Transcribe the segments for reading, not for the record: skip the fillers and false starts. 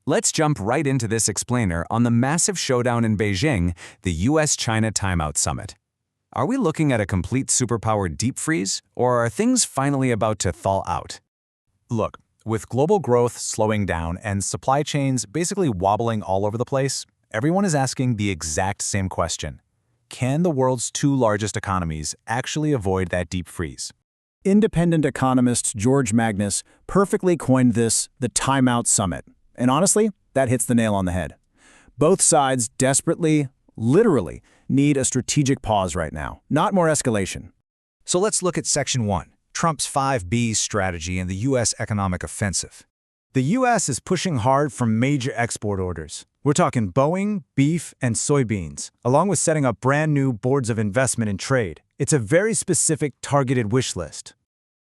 Let's jump right into this explainer on the massive showdown in Beijing, the US-China Timeout Summit. Are we looking at a complete superpower deep freeze, or are things finally about to thaw out? Look, with global growth slowing down and supply chains basically wobbling all over the place, everyone is asking the exact same question. Can the world's two largest economies actually avoid that deep freeze? Independent economist George Magnus perfectly coined this the Timeout Summit. And honestly, that hits the nail on the head. Both sides desperately, literally, need a strategic pause right now, not more escalation. So let's look at Section 1, Trump's 5Bs strategy and the U.S. economic offensive. The U.S. is pushing hard for major export orders. We're talking Boeing, beef, and soybeans, along with setting up brand new boards of investment and trade. It's a very specific, targeted wish list.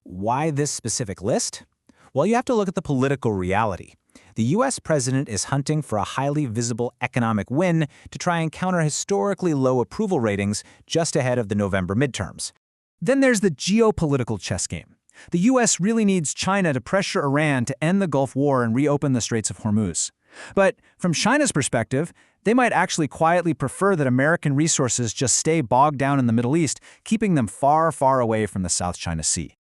Why this specific list? Well, you have to look at the political reality. The U.S. president is hunting for a highly visible economic win to try and counter historically low approval ratings just ahead of the November midterms. Then there's the geopolitical chess game. The U.S. really needs China to pressure Iran to end the Gulf War and reopen the Straits of Hormuz. But from China's perspective, they might actually quietly prefer that American resources just stay bogged down in the Middle East, keeping them far, far away from the South China Sea.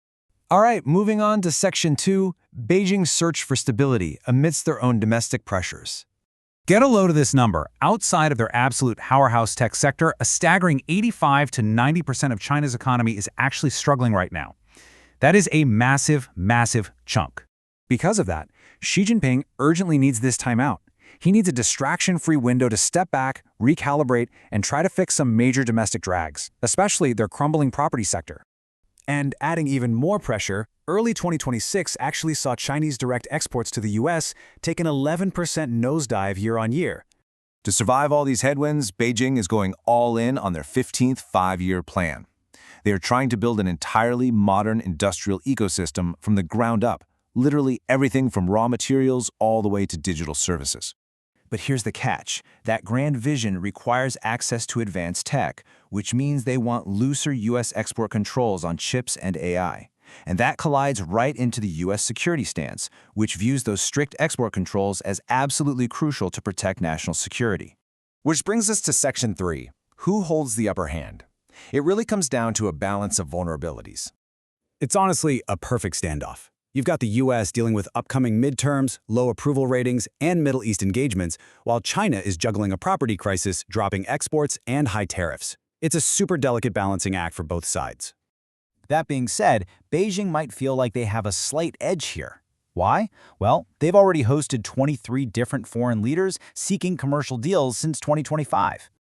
All right, moving on to Section 2, Beijing's search for stability amidst their own domestic pressures. Get a load of this number. Outside of their absolute powerhouse tech sector, a staggering 85 to 90% of China's economy is actually struggling right now. That is a massive, massive chunk. Because of that, Xi Jinping urgently needs this time out. He needs a distraction-free window to step back, recalibrate, and try to fix some major domestic drags, especially their crumbling property sector. And adding even more pressure, early 2026 actually saw Chinese direct exports to the U.S. take an 11% nosedive year-on-year. To survive all these headwinds, Beijing is going all in on their 15th five-year plan. They are trying to build an entirely modern industrial ecosystem from the ground up, literally everything from raw materials all the way to digital services. But here's the catch. That grand vision requires access to advanced tech, which means they want looser U.S. export controls on chips and AI. And that collides right into the U.S. security stance, which views those strict export controls as absolutely crucial to protect national security. Which brings us to Section 3, who holds the upper hand? It really comes down to a balance of vulnerabilities. It's honestly a perfect standoff. You've got the U.S. dealing with upcoming midterms, low approval ratings, and Middle East engagements, while China is juggling a property crisis, dropping exports, and high tariffs. It's a super delicate balancing act for both sides. That being said, Beijing might feel like they have a slight edge here. Why? Well, they've already hosted 23 different foreign leaders seeking commercial deals since 2025.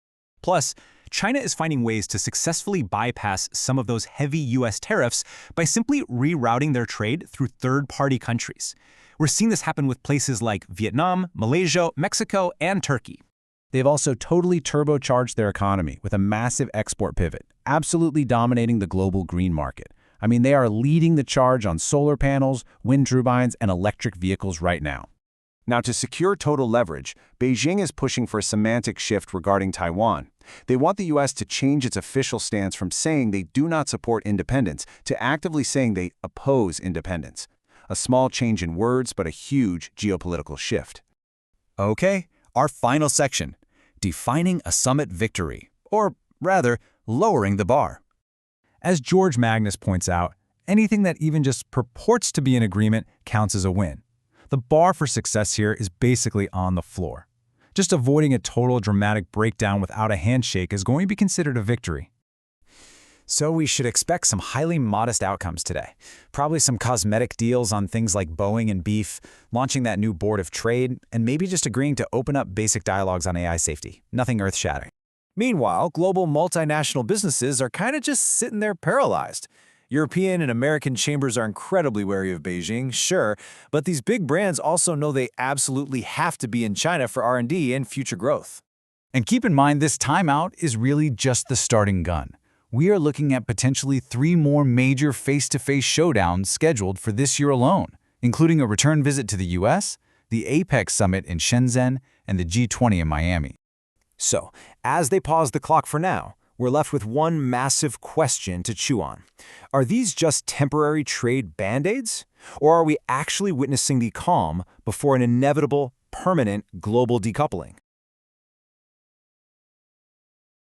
Plus, China is finding ways to successfully bypass some of those heavy U.S. tariffs by simply rerouting their trade through third-party countries. We're seeing this happen with places like Vietnam, Malaysia, Mexico, and Turkey. They've also totally turbocharged their economy with a massive export pivot, absolutely dominating the global green market. I mean, they are leading the charge on solar panels, wind turbines, and electric vehicles right now. Now, to secure total leverage, Beijing is pushing for a semantic shift regarding Taiwan. They want the U.S. to change its official stance from saying they do not support independence to actively saying they oppose independence. A small change in words, but a huge geopolitical shift. Okay, our final section, defining a summit victory, or rather, lowering the bar. As George Magnus points out, anything that even just purports to be an agreement counts as a win. The bar for success here is basically on the floor. Just avoiding a total dramatic breakdown without a handshake is going to be considered a victory. So we should expect some highly modest outcomes today. Probably some cosmetic deals on things like Boeing and beef, launching that new board of trade, and maybe just agreeing to open up basic dialogues on AI safety. Nothing earth-shattering. Meanwhile, global multinational businesses are kind of just sitting there paralyzed. European and American chambers are incredibly wary of Beijing, sure, but these big brands also know they absolutely have to be in China for R&D and future growth. And keep in mind, this timeout is really just the starting gun. We are looking at potentially 3 more major face-to-face showdowns scheduled for this year alone, including a return visit to the US, the APEC summit in Shenzhen, and the G20 in Miami. So, as they pause the clock for now, we're left with one massive question to chew on. Are these just temporary trade band-aids? Or are we actually witnessing the calm before an inevitable permanent global decoupling.